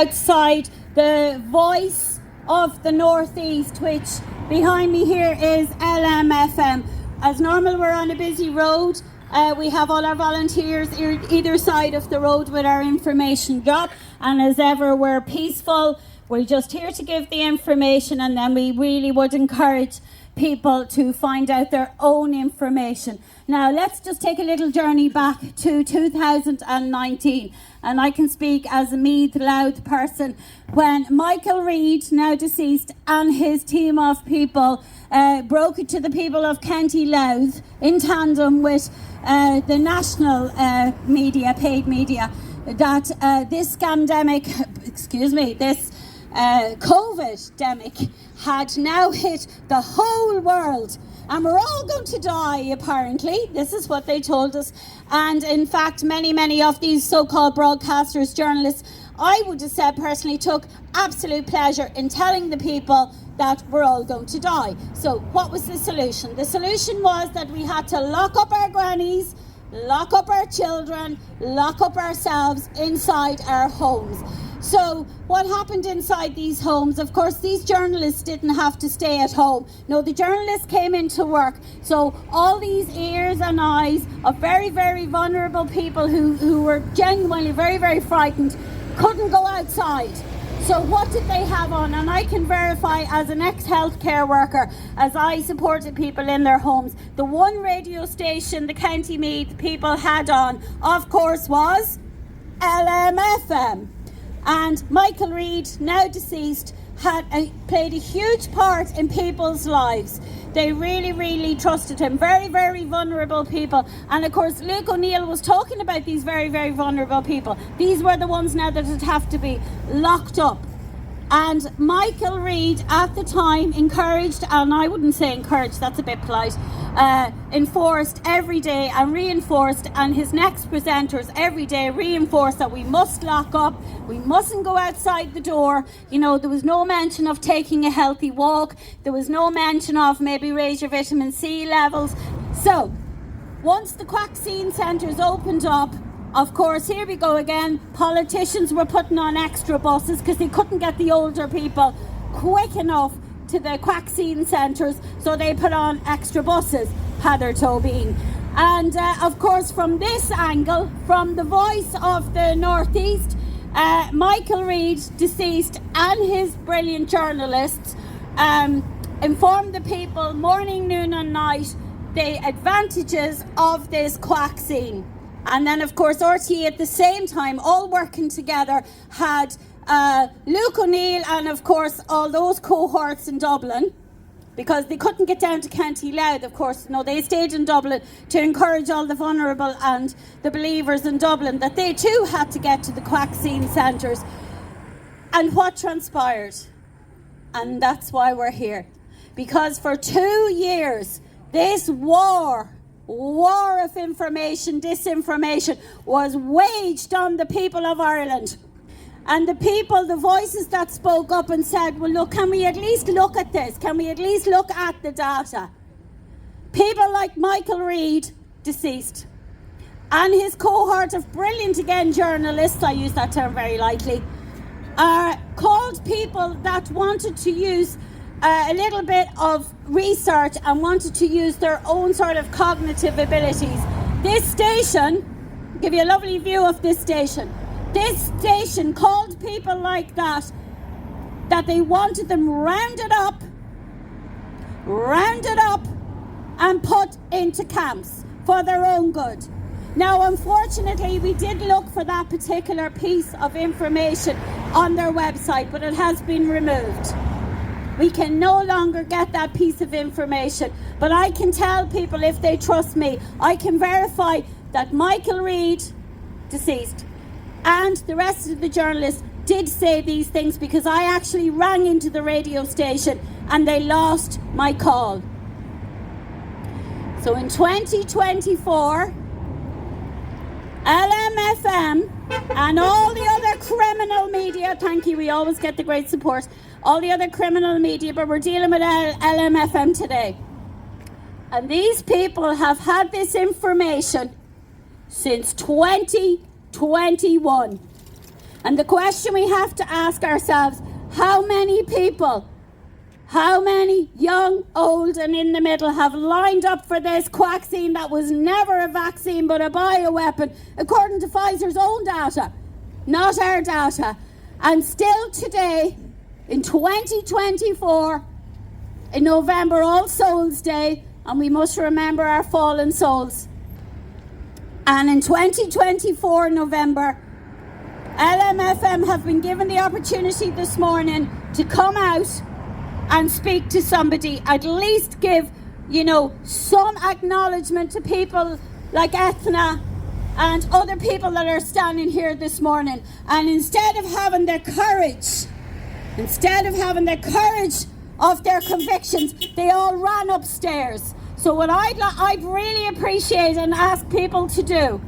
outside the voice of the Northeast, which behind me here is LMFM. As normal, we're on a busy road. We have all our volunteers either side of the road with our information drop, and as ever we're peaceful. We're just here to give the information, and then we really would encourage people to find out their own information. Now let's just take a little journey back to 2019, and I can speak as a Meath Louth person when Michael Reid, now deceased, and his team of people broke it to the people of County Louth in tandem with the national media, paid media, that this scandemic, this COVID-demic had now hit the whole world, and we're all going to die, apparently. This is what they told us. And in fact, many of these so-called broadcasters, journalists, I would have said personally, took absolute pleasure in telling the people that we're all going to die. So what was the solution? The solution was that we had to lock up our grannies, lock up our children, lock up ourselves inside our homes. So what happened inside these homes? Of course, these journalists didn't have to stay at home. No, the journalists came into work. So all these ears and eyes of very vulnerable people who were genuinely very frightened couldn't go outside. So what did they have on? And I can verify as an ex-healthcare worker, as I supported people in their homes, the one radio station the County Meath people had on, of course, was LMFM. And Michael Reid, now deceased, had played a huge part in people's lives. They really trusted him. Very vulnerable people. And of course, Luke O'Neill was talking about these very vulnerable people. These were the ones now that would have to be locked up. And Michael Reid at the time encouraged, and I wouldn't say encouraged, that's a bit polite, enforced every day and reinforced, and his next presenters every day reinforced that we must lock up, we mustn't go outside the door. You know, there was no mention of taking a healthy walk, there was no mention of maybe raise your vitamin C levels. So once the vaccine centres opened up, of course, here we go again, politicians were putting on extra buses because they couldn't get the older people quick enough to the vaccine centres, so they put on extra buses, Heather Tobin. And of course, from this angle, from the voice of the Northeast, Michael Reid, deceased, and his brilliant journalists informed the people morning, noon and night the advantages of this vaccine. And then, of course, RTE at the same time, all working together, had Luke O'Neill and, of course, all those cohorts in Dublin, because they couldn't get down to County Louth, of course. No, they stayed in Dublin to encourage all the vulnerable and the believers in Dublin that they too had to get to the vaccine centres. And what transpired? And that's why we're here. Because for 2 years, this war of information, disinformation, was waged on the people of Ireland. And the people, the voices that spoke up and said, well, look, can we at least look at this? Can we at least look at the data? People like Michael Reid, deceased, and his cohort of brilliant, again, journalists, I use that term very lightly, called people that wanted to use a little bit of research and wanted to use their own sort of cognitive abilities. This station, I'll give you a lovely view of this station. This station called people like that they wanted them rounded up and put into camps for their own good. Now, unfortunately, we did look for that particular piece of information on their website, but it has been removed. We can no longer get that piece of information, but I can tell people, if they trust me, I can verify that Michael Reid, deceased, and the rest of the journalists did say these things, because I actually rang into the radio station and they lost my call. So in 2024, LMFM and all the other criminal media, thank you, we always get the great support, all the other criminal media, but we're dealing with LMFM today. And these people have had this information since 2021. And the question we have to ask ourselves, how many people, how many young, old and in the middle have lined up for this vaccine that was never a vaccine but a bioweapon, according to Pfizer's own data, not our data. And still today, in 2024, in November, All Souls Day, and we must remember our fallen souls. And in 2024, November, LMFM have been given the opportunity this morning to come out and speak to somebody, at least give, some acknowledgement to people like Ethna and other people that are standing here this morning. And instead of having the courage of their convictions, they all ran upstairs. So what I'd really appreciate and ask people to do,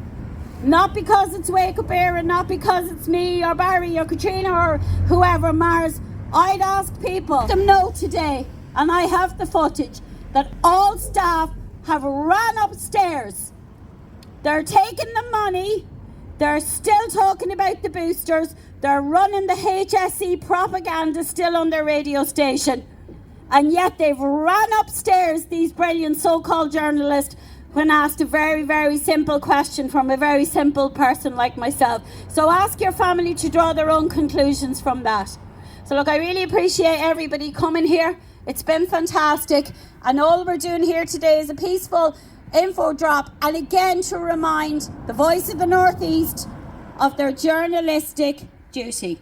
not because it's WakeUpéiRe, not because it's me or Barry or Katrina or whoever, Mars, I'd ask people, let them know today, and I have the footage, that all staff have ran upstairs. They're taking the money, they're still talking about the boosters, they're running the HSE propaganda still on their radio station. And yet they've run upstairs, these brilliant so-called journalists, when asked a very, very simple question from a very simple person like myself. So ask your family to draw their own conclusions from that. So look, I really appreciate everybody coming here. It's been fantastic. And all we're doing here today is a peaceful info drop. And again, to remind the Voice of the North East of their journalistic duty.